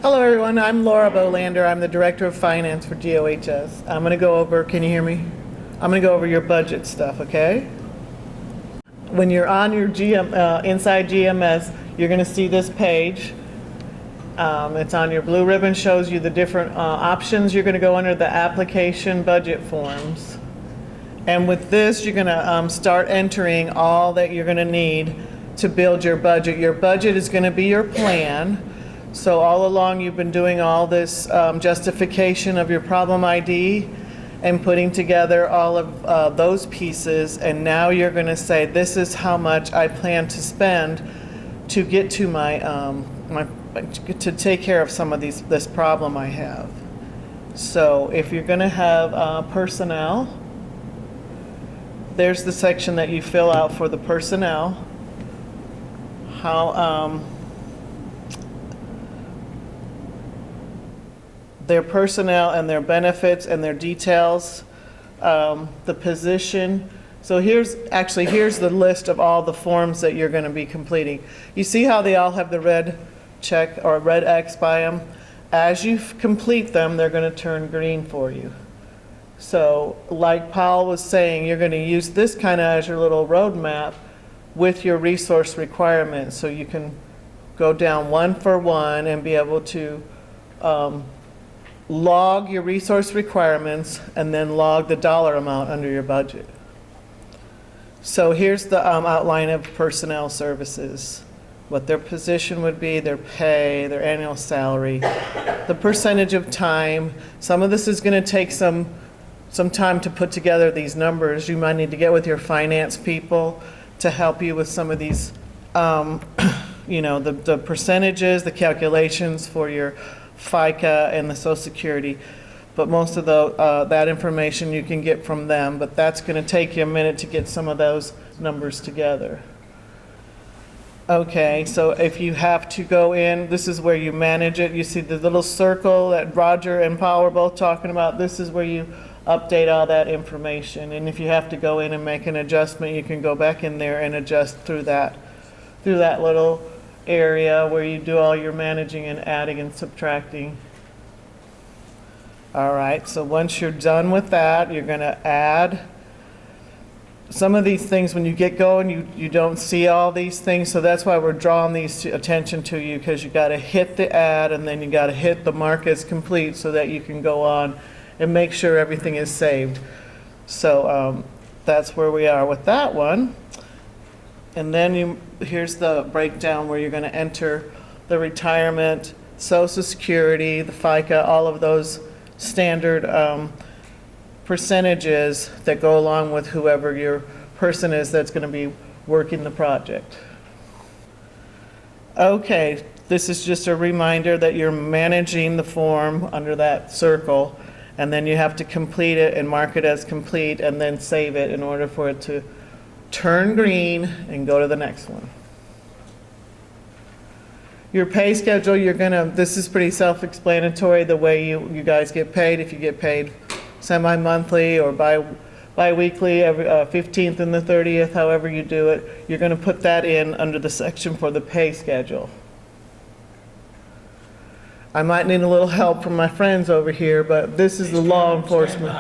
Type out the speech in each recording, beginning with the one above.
Hello, everyone. I'm Laura Bolander. I'm the Director of Finance for GOHS. I'm going to go over, can you hear me? I'm going to go over your budget stuff, okay? When you're on your inside GMS, you're going to see this page. It's on your blue ribbon, shows you the different options. You're going to go under the application budget forms. And with this, you're going to start entering all that you're going to need to build your budget. Your budget is going to be your plan. So all along you've been doing all this justification of your problem ID and putting together all of those pieces, and now you're going to say, this is how much I plan to spend to get to my, to take care of some of this problem I have. So if you're going to have personnel, there's the section that you fill out for the personnel. How their personnel and their benefits and their details, the position. So here's the list of all the forms that you're going to be completing. You see how they all have the red check or red X by them? As you complete them, they're going to turn green for you. So like Paul was saying, you're going to use this kind of as your little roadmap with your resource requirements, so you can go down one for one and be able to log your resource requirements and then log the dollar amount under your budget. So here's the outline of personnel services, what their position would be, their pay, their annual salary, the percentage of time. Some of this is going to take some time to put together these numbers. You might need to get with your finance people to help you with some of these, you know, the percentages, the calculations for your FICA and the Social Security, but most of that information you can get from them, but that's going to take you a minute to get some of those numbers together. Okay, so if you have to go in, this is where you manage it. You see the little circle that Roger and Paul were both talking about. This is where you update all that information, and if you have to go in and make an adjustment, you can go back in there and adjust through that little area where you do all your managing and adding and subtracting. All right, so once you're done with that, you're going to add some of these things. When you get going, you don't see all these things, so that's why we're drawing these attention to you, because you got to hit the add and then you got to hit the mark as complete so that you can go on and make sure everything is saved. So that's where we are with that one. And then here's the breakdown where you're going to enter the retirement, Social Security, the FICA, all of those standard percentages that go along with whoever your person is that's going to be working the project. Okay, this is just a reminder that you're managing the form under that circle, and then you have to complete it and mark it as complete and then save it in order for it to turn green and go to the next one. Your pay schedule, this is pretty self-explanatory, the way you guys get paid. If you get paid semi-monthly or bi-weekly, every 15th and the 30th, however you do it, you're going to put that in under the section for the pay schedule. I might need a little help from my friends over here, but this is the law enforcement.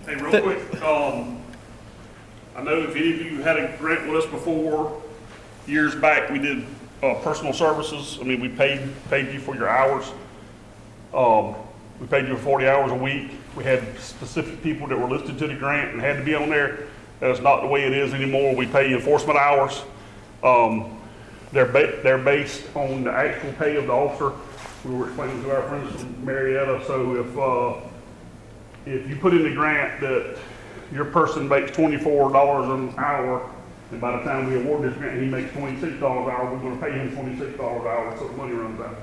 Hey, real quick, I know if any of you had a grant with us before, years back, we did personal services. I mean, we paid you for your hours. We paid you for 40 hours a week. We had specific people that were listed to the grant and had to be on there. That's not the way it is anymore. We pay enforcement hours. They're based on the actual pay of the officer. We were explaining to our friends from Marietta. So if you put in the grant that your person makes $24 an hour, and by the time we award this grant, he makes $26 an hour, we're going to pay him $26 an hour so the money runs out.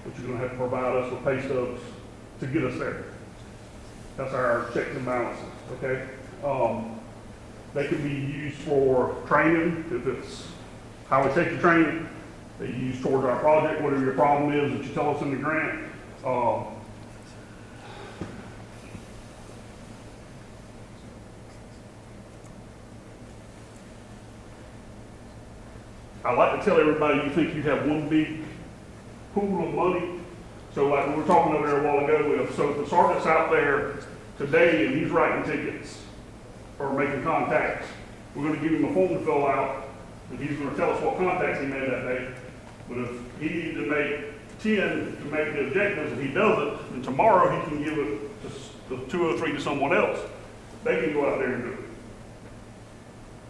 But you're going to have to provide us with pay stubs to get us there. That's our checks and balances, okay? They can be used for training, if it's highway safety training. They use towards our project, whatever your problem is that you tell us in the grant. I like to tell everybody, you think you have one big pool of money. So like we were talking over there a while ago, so if the sergeant's out there today and he's writing tickets or making contacts, we're gonna give him a form to fill out, and he's gonna tell us what contacts he made that day. But if he needs to make 10 to make the objectives, if he doesn't, then tomorrow he can give it to 2 or 3 to someone else. They can go out there and do it.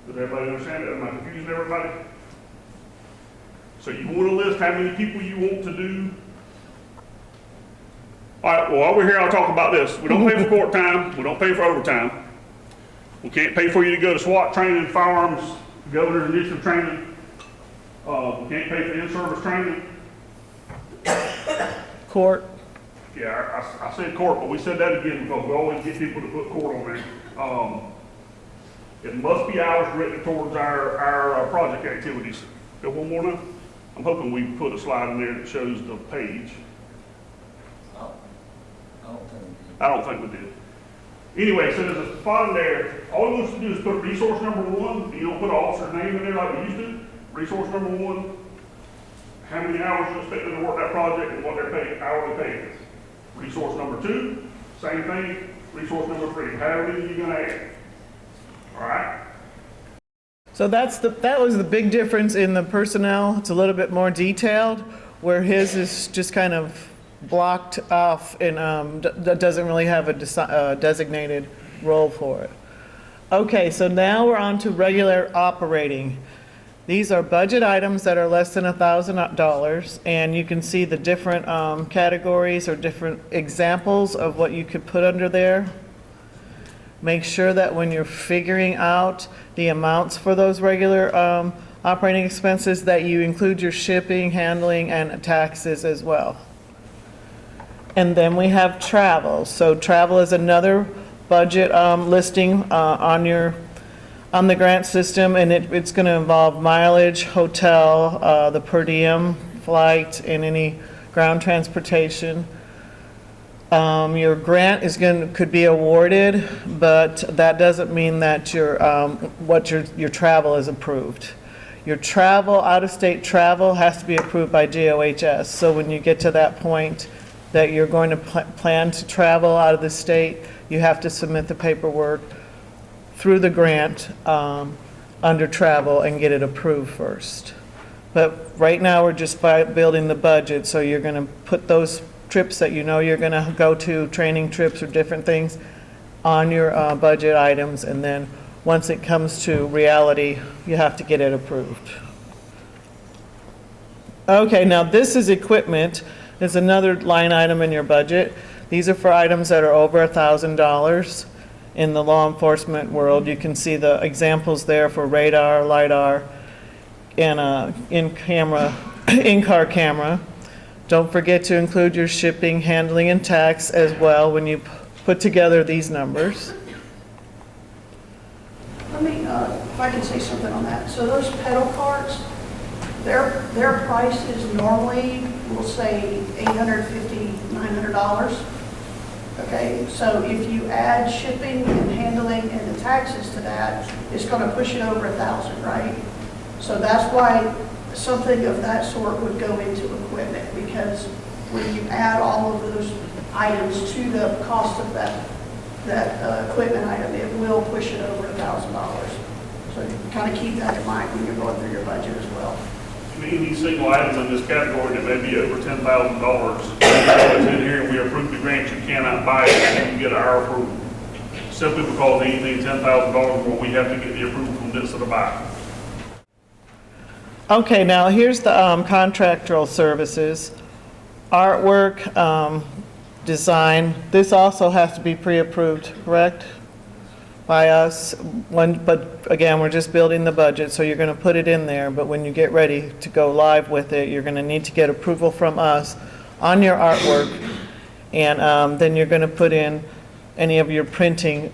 Does everybody understand that? Am I confusing everybody? So you want to list how many people you want to do. All right, well, while we're here, I'll talk about this. We don't pay for court time. We don't pay for overtime. We can't pay for you to go to SWAT training, firearms, governor's initiative training. We can't pay for in-service training. Court. Yeah, I said court, but we said that again because we always get people to put court on there. It must be hours written towards our project activities. Go one more now. I'm hoping we put a slide in there that shows the page. I don't think we did. Anyway, so there's a spot in there. All he wants to do is put resource number 1. You don't put an officer's name in there like we used to. Resource number 1. How many hours you expect them to work that project and what they're paid, hourly paid. Resource number 2, same thing. Resource number 3, how many are you gonna add? All right? So that was the big difference in the personnel. It's a little bit more detailed, where his is just kind of blocked off and doesn't really have a designated role for it. Okay, so now we're on to regular operating. These are budget items that are less than $1,000, and you can see the different categories or different examples of what you could put under there. Make sure that when you're figuring out the amounts for those regular operating expenses, that you include your shipping, handling, and taxes as well. And then we have travel. So travel is another budget listing on the grant system, and it's going to involve mileage, hotel, the per diem flight, and any ground transportation. Your grant could be awarded, but that doesn't mean that your travel is approved. Your travel, out-of-state travel, has to be approved by GOHS. So when you get to that point that you're going to plan to travel out of the state, you have to submit the paperwork through the grant under travel and get it approved first. But right now, we're just building the budget, so you're going to put those trips that you know you're going to go to, training trips or different things, on your budget items, and then once it comes to reality, you have to get it approved. Okay, now this is equipment. There's another line item in your budget. These are for items that are over $1,000 in the law enforcement world. You can see the examples there for radar, LiDAR, and in-car camera. Don't forget to include your shipping, handling, and tax as well when you put together these numbers. Let me, if I can say something on that. So those pedal carts, their price is normally, we'll say $850, $900. Okay, so if you add shipping and handling and the taxes to that, it's going to push it over $1,000, right? So that's why something of that sort would go into equipment, because when you add all of those items to the cost of that equipment item, it will push it over $1,000. So you kind of keep that in mind when you're going through your budget as well. Any single items in this category that may be over $10,000, it's in here and we approve the grant, you cannot buy it and you can get our approval. Simply because anything $10,000 more, we have to get the approval from this to the buyer. Okay, now here's the contractual services. Artwork, design, this also has to be pre-approved, correct? By us, but again, we're just building the budget, so you're going to put it in there, but when you get ready to go live with it, you're going to need to get approval from us on your artwork, and then you're going to put in any of your printing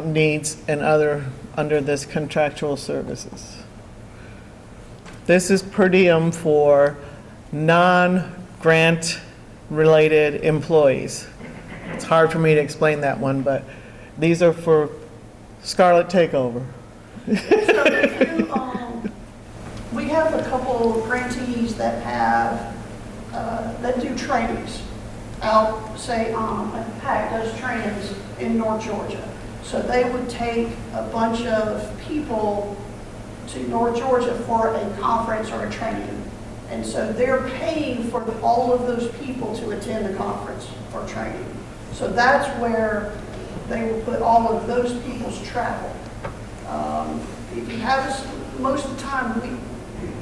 needs and other under this contractual services. This is per diem for non-grant related employees. It's hard for me to explain that one, but these are for Scarlet Takeover. So if you, we have a couple of grantees that have, that do trainings out, say, PAC does trainings in North Georgia. So they would take a bunch of people to North Georgia for a conference or a training. And so they're paying for all of those people to attend the conference or training. So that's where they will put all of those people's travel. If you have, most of the time,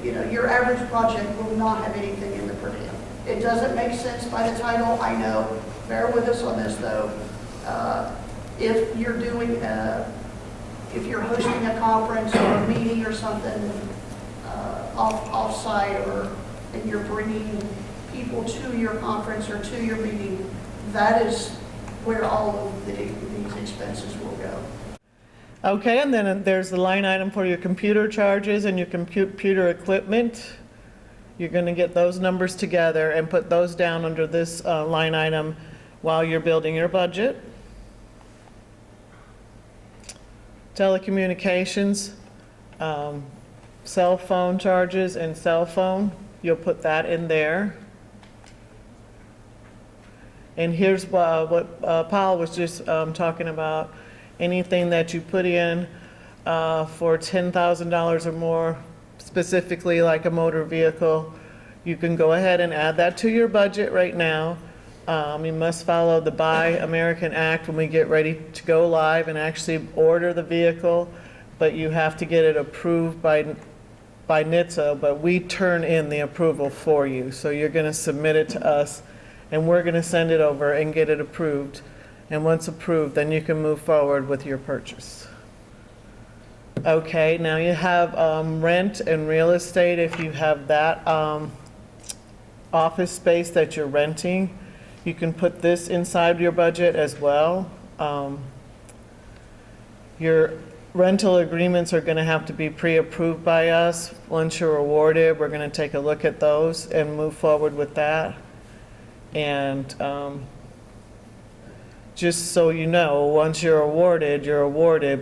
your average project will not have anything in the per diem. It doesn't make sense by the title, I know. Bear with us on this though. If you're doing, if you're hosting a conference or a meeting or something off-site, and you're bringing people to your conference or to your meeting, that is where all of these expenses will go. Okay, and then there's the line item for your computer charges and your computer equipment. You're going to get those numbers together and put those down under this line item while you're building your budget. Telecommunications, cell phone charges and cell phone, you'll put that in there. And here's what Paul was just talking about. Anything that you put in for $10,000 or more, specifically like a motor vehicle, you can go ahead and add that to your budget right now. You must follow the Buy American Act when we get ready to go live and actually order the vehicle, but you have to get it approved by NHTSA, but we turn in the approval for you. So you're going to submit it to us, and we're going to send it over and get it approved. And once approved, then you can move forward with your purchase. Okay, now you have rent and real estate. If you have that office space that you're renting, you can put this inside your budget as well. Your rental agreements are going to have to be pre-approved by us. Once you're awarded, we're going to take a look at those and move forward with that. And just so you know, once you're awarded,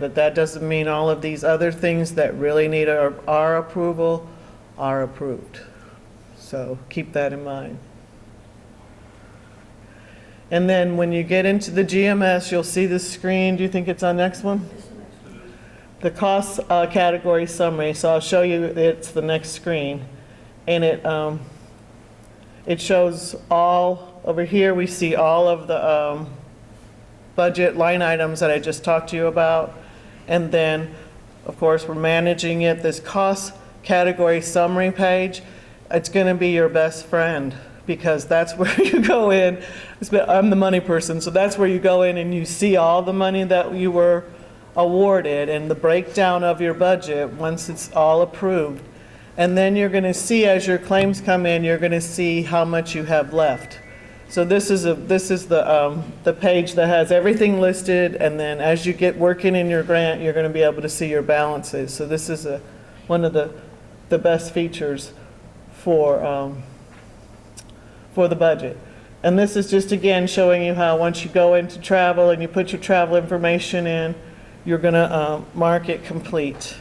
but that doesn't mean all of these other things that really need our approval are approved. So keep that in mind. And then when you get into the GMS, you'll see the screen. Do you think it's on next one? The cost category summary. So I'll show you, it's the next screen. And it shows all, over here we see all of the budget line items that I just talked to you about. And then, of course, we're managing it. This cost category summary page, it's going to be your best friend, because that's where you go in. I'm the money person, so that's where you go in and you see all the money that you were awarded and the breakdown of your budget once it's all approved. And then you're going to see, as your claims come in, you're going to see how much you have left. So this is the page that has everything listed, and then as you get working in your grant, you're going to be able to see your balances. So this is one of the best features for the budget. And this is just, again, showing you how once you go into travel and you put your travel information in, you're going to mark it complete.